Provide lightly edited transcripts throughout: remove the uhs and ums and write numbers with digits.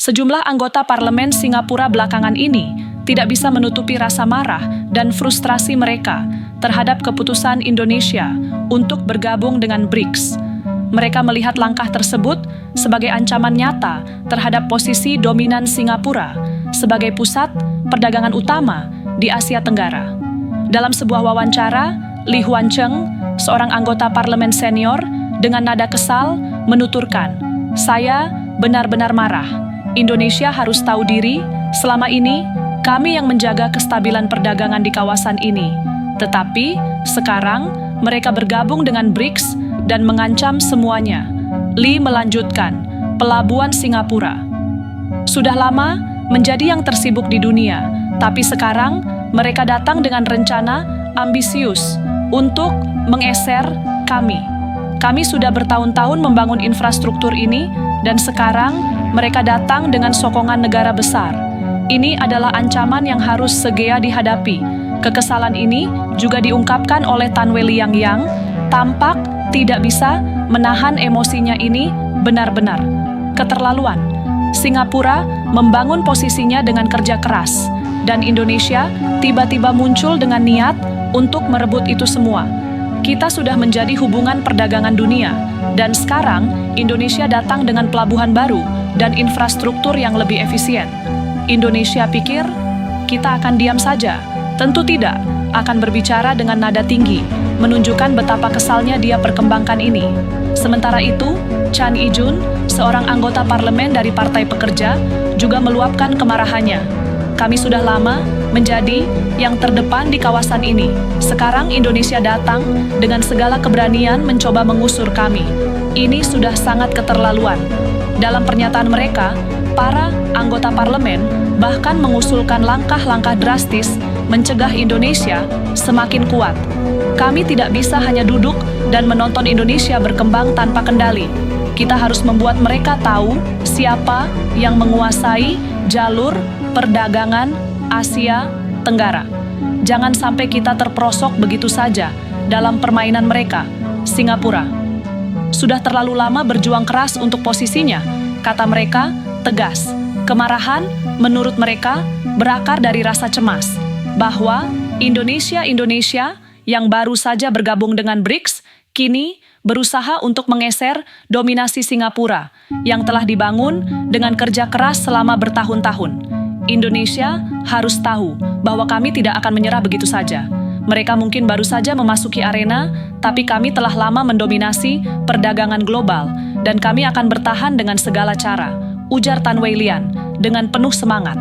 Sejumlah anggota parlemen Singapura belakangan ini tidak bisa menutupi rasa marah dan frustrasi mereka terhadap keputusan Indonesia untuk bergabung dengan BRICS. Mereka melihat langkah tersebut sebagai ancaman nyata terhadap posisi dominan Singapura sebagai pusat perdagangan utama di Asia Tenggara. Dalam sebuah wawancara, Lee Huan Cheng, seorang anggota parlemen senior, dengan nada kesal menuturkan, "Saya benar-benar marah. Indonesia harus tahu diri, selama ini kami yang menjaga kestabilan perdagangan di kawasan ini. Tetapi sekarang mereka bergabung dengan BRICS dan mengancam semuanya." Lee melanjutkan, "Pelabuhan Singapura sudah lama menjadi yang tersibuk di dunia, tapi sekarang mereka datang dengan rencana ambisius untuk mengeser kami. Kami sudah bertahun-tahun membangun infrastruktur ini dan sekarang mereka datang dengan sokongan negara besar. Ini adalah ancaman yang harus segera dihadapi." Kekesalan ini juga diungkapkan oleh Tan Wei Liang yang tampak tidak bisa menahan emosinya. Ini benar-benar keterlaluan. Singapura membangun posisinya dengan kerja keras, dan Indonesia tiba-tiba muncul dengan niat untuk merebut itu semua. Kita sudah menjadi hubungan perdagangan dunia, dan sekarang Indonesia datang dengan pelabuhan baru dan infrastruktur yang lebih efisien. Indonesia pikir kita akan diam saja? Tentu tidak, akan berbicara dengan nada tinggi, menunjukkan betapa kesalnya dia perkembangkan ini. Sementara itu, Chan Ijun, seorang anggota parlemen dari Partai Pekerja, juga meluapkan kemarahannya. "Kami sudah lama menjadi yang terdepan di kawasan ini. Sekarang Indonesia datang dengan segala keberanian mencoba mengusur kami. Ini sudah sangat keterlaluan." Dalam pernyataan mereka, para anggota parlemen bahkan mengusulkan langkah-langkah drastis mencegah Indonesia semakin kuat. "Kami tidak bisa hanya duduk dan menonton Indonesia berkembang tanpa kendali. Kita harus membuat mereka tahu siapa yang menguasai jalur perdagangan Asia Tenggara. Jangan sampai kita terperosok begitu saja dalam permainan mereka." Singapura sudah terlalu lama berjuang keras untuk posisinya, kata mereka tegas. Kemarahan, menurut mereka, berakar dari rasa cemas bahwa Indonesia yang baru saja bergabung dengan BRICS kini berusaha untuk menggeser dominasi Singapura yang telah dibangun dengan kerja keras selama bertahun-tahun. Indonesia harus tahu bahwa kami tidak akan menyerah begitu saja. Mereka mungkin baru saja memasuki arena, tapi kami telah lama mendominasi perdagangan global dan kami akan bertahan dengan segala cara, ujar Tan Wei Lian dengan penuh semangat.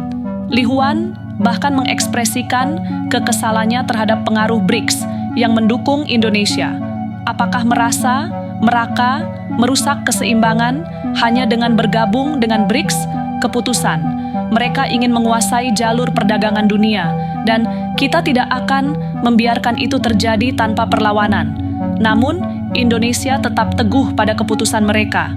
Lee Huan bahkan mengekspresikan kekesalannya terhadap pengaruh BRICS yang mendukung Indonesia. Apakah mereka merusak keseimbangan hanya dengan bergabung dengan BRICS? Keputusan, mereka ingin menguasai jalur perdagangan dunia, dan kita tidak akan membiarkan itu terjadi tanpa perlawanan. Namun, Indonesia tetap teguh pada keputusan mereka.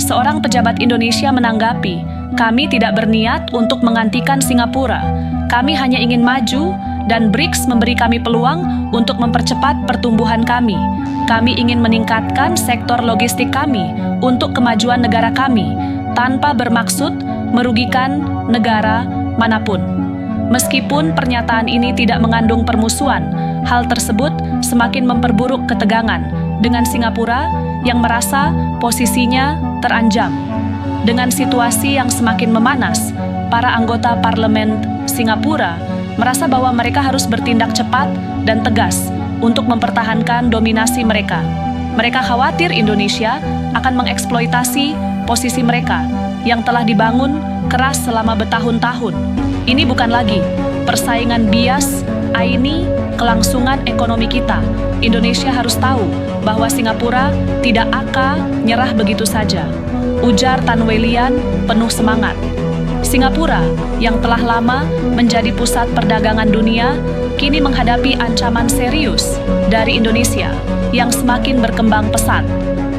Seorang pejabat Indonesia menanggapi, "Kami tidak berniat untuk menggantikan Singapura. Kami hanya ingin maju dan BRICS memberi kami peluang untuk mempercepat pertumbuhan kami. Kami ingin meningkatkan sektor logistik kami untuk kemajuan negara kami, tanpa bermaksud merugikan negara manapun." Meskipun pernyataan ini tidak mengandung permusuhan, hal tersebut semakin memperburuk ketegangan dengan Singapura yang merasa posisinya terancam. Dengan situasi yang semakin memanas, para anggota parlemen Singapura merasa bahwa mereka harus bertindak cepat dan tegas untuk mempertahankan dominasi mereka. Mereka khawatir Indonesia akan mengeksploitasi posisi mereka yang telah dibangun keras selama bertahun-tahun. Ini bukan lagi persaingan bias, ini kelangsungan ekonomi kita. Indonesia harus tahu bahwa Singapura tidak akan nyerah begitu saja, ujar Tan Wei Lian penuh semangat. Singapura yang telah lama menjadi pusat perdagangan dunia kini menghadapi ancaman serius dari Indonesia yang semakin berkembang pesat.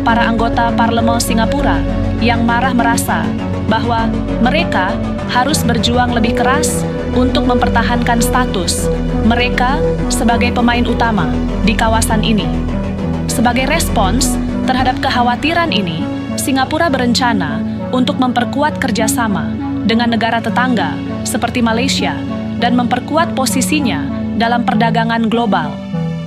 Para anggota parlemen Singapura yang marah merasa bahwa mereka harus berjuang lebih keras untuk mempertahankan status mereka sebagai pemain utama di kawasan ini. Sebagai respons terhadap kekhawatiran ini, Singapura berencana untuk memperkuat kerjasama dengan negara tetangga seperti Malaysia dan memperkuat posisinya dalam perdagangan global.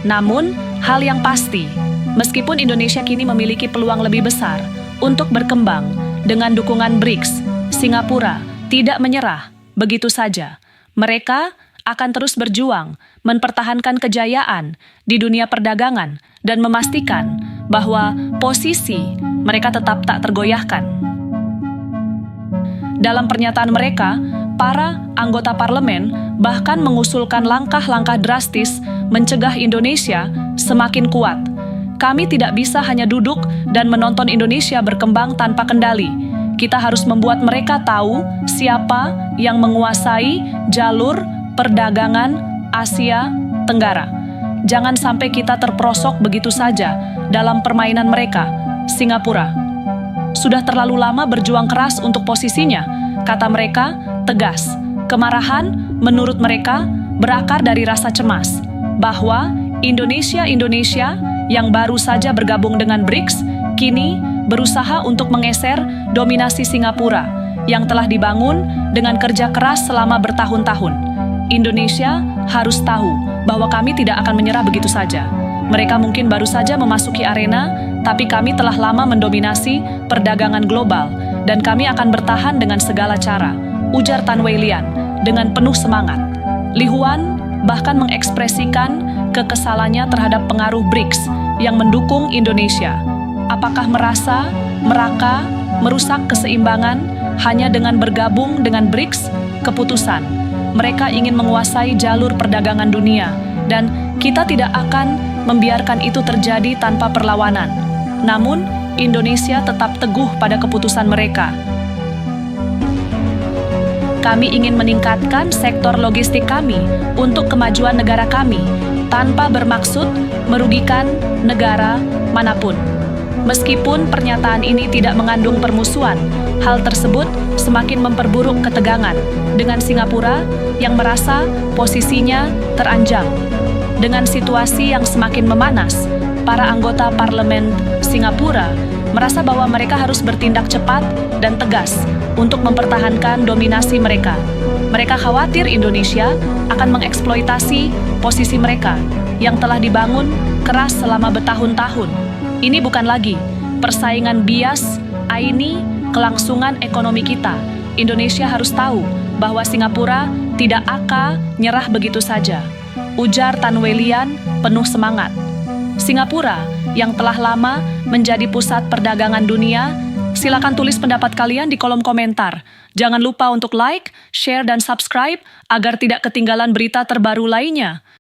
Namun, hal yang pasti, meskipun Indonesia kini memiliki peluang lebih besar untuk berkembang dengan dukungan BRICS, Singapura tidak menyerah begitu saja. Mereka akan terus berjuang mempertahankan kejayaan di dunia perdagangan dan memastikan bahwa posisi mereka tetap tak tergoyahkan. Dalam pernyataan mereka, para anggota parlemen bahkan mengusulkan langkah-langkah drastis mencegah Indonesia semakin kuat. Kami tidak bisa hanya duduk dan menonton Indonesia berkembang tanpa kendali. Kita harus membuat mereka tahu siapa yang menguasai jalur perdagangan Asia Tenggara. Jangan sampai kita terperosok begitu saja dalam permainan mereka. Singapura sudah terlalu lama berjuang keras untuk posisinya, kata mereka tegas. Kemarahan, menurut mereka, berakar dari rasa cemas bahwa Indonesia yang baru saja bergabung dengan BRICS kini berusaha untuk menggeser dominasi Singapura yang telah dibangun dengan kerja keras selama bertahun-tahun. Indonesia harus tahu bahwa kami tidak akan menyerah begitu saja. Mereka mungkin baru saja memasuki arena, tapi kami telah lama mendominasi perdagangan global dan kami akan bertahan dengan segala cara, ujar Tan Wei Lian dengan penuh semangat. Li Huan bahkan mengekspresikan kekesalannya terhadap pengaruh BRICS yang mendukung Indonesia. Apakah merasa mereka merusak keseimbangan hanya dengan bergabung dengan BRICS? Keputusan mereka ingin menguasai jalur perdagangan dunia dan kita tidak akan membiarkan itu terjadi tanpa perlawanan. Namun, Indonesia tetap teguh pada keputusan mereka. Kami ingin meningkatkan sektor logistik kami untuk kemajuan negara kami tanpa bermaksud merugikan negara manapun. Meskipun pernyataan ini tidak mengandung permusuhan, hal tersebut semakin memperburuk ketegangan dengan Singapura yang merasa posisinya terancam. Dengan situasi yang semakin memanas, para anggota parlemen Singapura merasa bahwa mereka harus bertindak cepat dan tegas untuk mempertahankan dominasi mereka. Mereka khawatir Indonesia akan mengeksploitasi posisi mereka yang telah dibangun keras selama bertahun-tahun. Ini bukan lagi persaingan bias, ini kelangsungan ekonomi kita. Indonesia harus tahu bahwa Singapura tidak akan nyerah begitu saja, ujar Tan Wei Lian penuh semangat. Singapura yang telah lama menjadi pusat perdagangan dunia, silakan tulis pendapat kalian di kolom komentar. Jangan lupa untuk like, share, dan subscribe agar tidak ketinggalan berita terbaru lainnya.